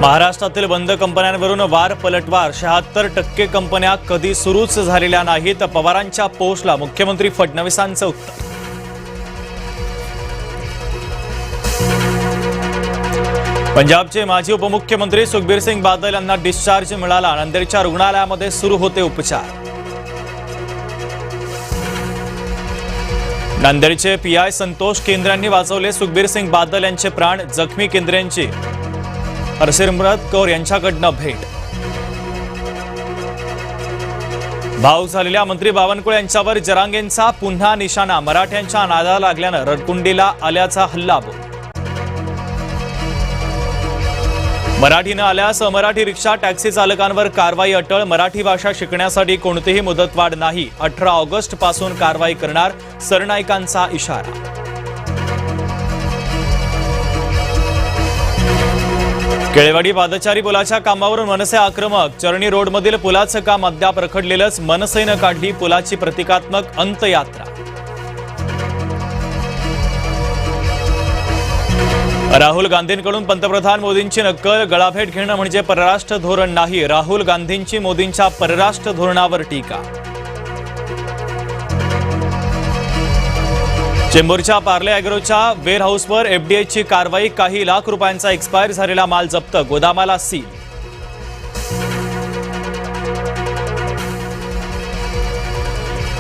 महाराष्ट्रातील बंद कंपन्यांवरून वार पलटवार 76% कंपन्या कधी सुरूच झालेल्या नाहीत. पवारांच्या पोस्टला मुख्यमंत्री फडणवीसांचं उत्तर. पंजाबचे माजी उपमुख्यमंत्री सुखबीर सिंग बादल यांना डिस्चार्ज मिळाला. नांदेडच्या रुग्णालयामध्ये सुरू होते उपचार. नांदेडचे पीआय संतोष केंद्रेंनी वाचवले सुखबीर सिंग बादल यांचे प्राण. जखमी केंद्रेंची हरसिमरत कौर यांच्याकडनं भेट. भाऊ झालेल्या मंत्री बावनकुळे यांच्यावर जरांगेंचा पुन्हा निशाणा. मराठ्यांच्या नादाला लागल्यानं रडकुंडीला आल्याचा हल्लाबोल. मराठी न आल्यास अमराठी रिक्षा टॅक्सी चालकांवर कारवाई अटळ. मराठी भाषा शिकण्यासाठी कोणतीही मुदतवाढ नाही. 18 ऑगस्ट पासून कारवाई करणार सरनाईकांचा इशारा. केळेवाडी पादचारी पुलाच्या कामावरून मनसे आक्रमक. चरणी रोडमधील पुलाचं काम अद्याप रखडलेलंच. मनसेनं काढली पुलाची प्रतिकात्मक अंतयात्रा. राहुल गांधींकडून पंतप्रधान मोदींची नक्कल. गळाभेट घेणं म्हणजे परराष्ट्र धोरण नाही. राहुल गांधींची मोदींच्या परराष्ट्र धोरणावर टीका. चेंबूरच्या पार्ले अॅग्रोच्या वेअर हाऊसवर एफडीएची कारवाई. काही लाख रुपयांचा एक्सपायर झालेला माल जप्त. गोदामाला सील.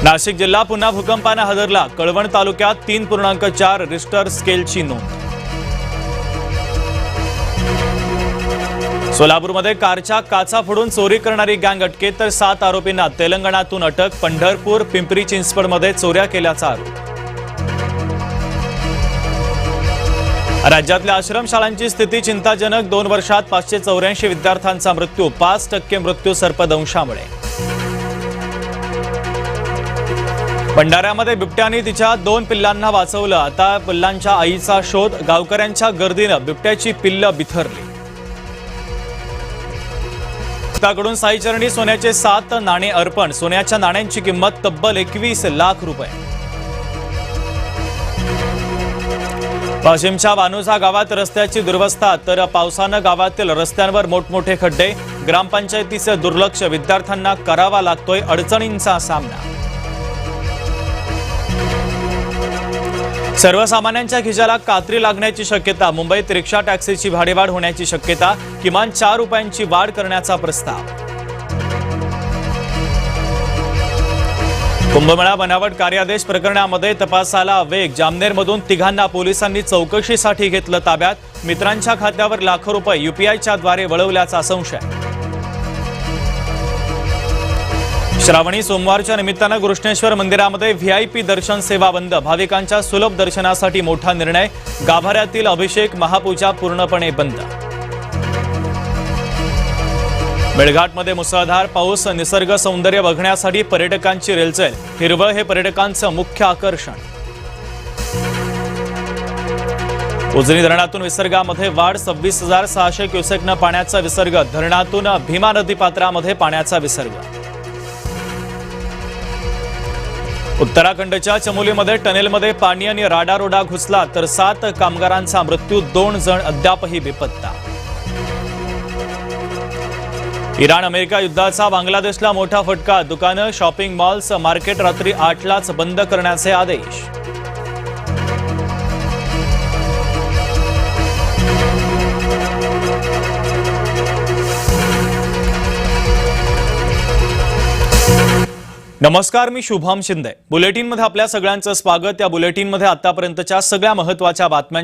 नाशिक जिल्हा पुन्हा भूकंपाने हादरला. कळवण तालुक्यात 3.4 रिश्टर स्केलची नोंद. सोलापूरमध्ये कारच्या काचा फोडून चोरी करणारी गँग अटकेत तर 7 आरोपींना तेलंगणातून अटक. पंढरपूर पिंपरी चिंचवडमध्ये चोऱ्या केल्याचा आरोप. राज्यातल्या आश्रमशाळांची स्थिती चिंताजनक. 2 वर्षात 584 विद्यार्थ्यांचा मृत्यू. 5% मृत्यू सर्पदंशामुळे. भंडाऱ्यामध्ये बिबट्याने तिच्या 2 पिल्लांना वाचवलं. आता पिल्लांच्या आईचा शोध. गावकऱ्यांच्या गर्दीनं बिबट्याची पिल्लं बिथरली. कडून साईचरणी सोन्याचे 7 नाणे अर्पण. सोन्याच्या नाण्यांची किंमत तब्बल 21 लाख रुपये. वाशिमच्या वानुजा गावात रस्त्याची दुरवस्था. तर पावसानं गावातील रस्त्यांवर मोठमोठे खड्डे. ग्रामपंचायतीचे दुर्लक्ष. विद्यार्थ्यांना करावा लागतोय अडचणींचा सामना. सर्वसामान्यांच्या खिशाला कात्री लागण्याची शक्यता. मुंबईत रिक्षा टॅक्सीची भाडेवाढ होण्याची शक्यता. किमान 4 रुपयांची वाढ करण्याचा प्रस्ताव. कुंभमेळा बनावट कार्यादेश प्रकरणामध्ये तपासाला वेग. जामनेरमधून 3घांना पोलिसांनी चौकशीसाठी घेतलं ताब्यात. मित्रांच्या खात्यावर लाखो रुपये यूपीआयच्या द्वारे वळवल्याचा संशय. श्रावणी सोमवारच्या निमित्तानं कृष्णेश्वर मंदिरामध्ये व्हीआयपी दर्शन सेवा बंद. भाविकांच्या सुलभ दर्शनासाठी मोठा निर्णय. गाभाऱ्यातील अभिषेक महापूजा पूर्णपणे बंद. मेळघाटमध्ये मुसळधार पाऊस. निसर्ग सौंदर्य बघण्यासाठी पर्यटकांची रेलचेल. हिरवळ हे पर्यटकांचं मुख्य आकर्षण. उजनी धरणातून विसर्गामध्ये वाढ. 26,600 क्युसेकनं पाण्याचा विसर्ग. धरणातून भीमा नदी पात्रामध्ये पाण्याचा विसर्ग. उत्तराखंडच्या चमोलीमध्ये टनेलमध्ये पाणी आणि राडारोडा घुसला. तर 7 कामगारांचा मृत्यू. 2 जण अद्यापही बेपत्ता. इराण अमेरिका युद्धाचा बांगलादेशला मोठा फटका. दुकानं, शॉपिंग मॉल्स, मार्केट रात्री 8लाच बंद करण्याचे आदेश. नमस्कार, मी शुभम शिंदे. बुलेटिनमध्ये आपल्या सगळ्यांचं स्वागत. या बुलेटिनमध्ये आतापर्यंतच्या सगळ्या महत्त्वाच्या बातम्यांची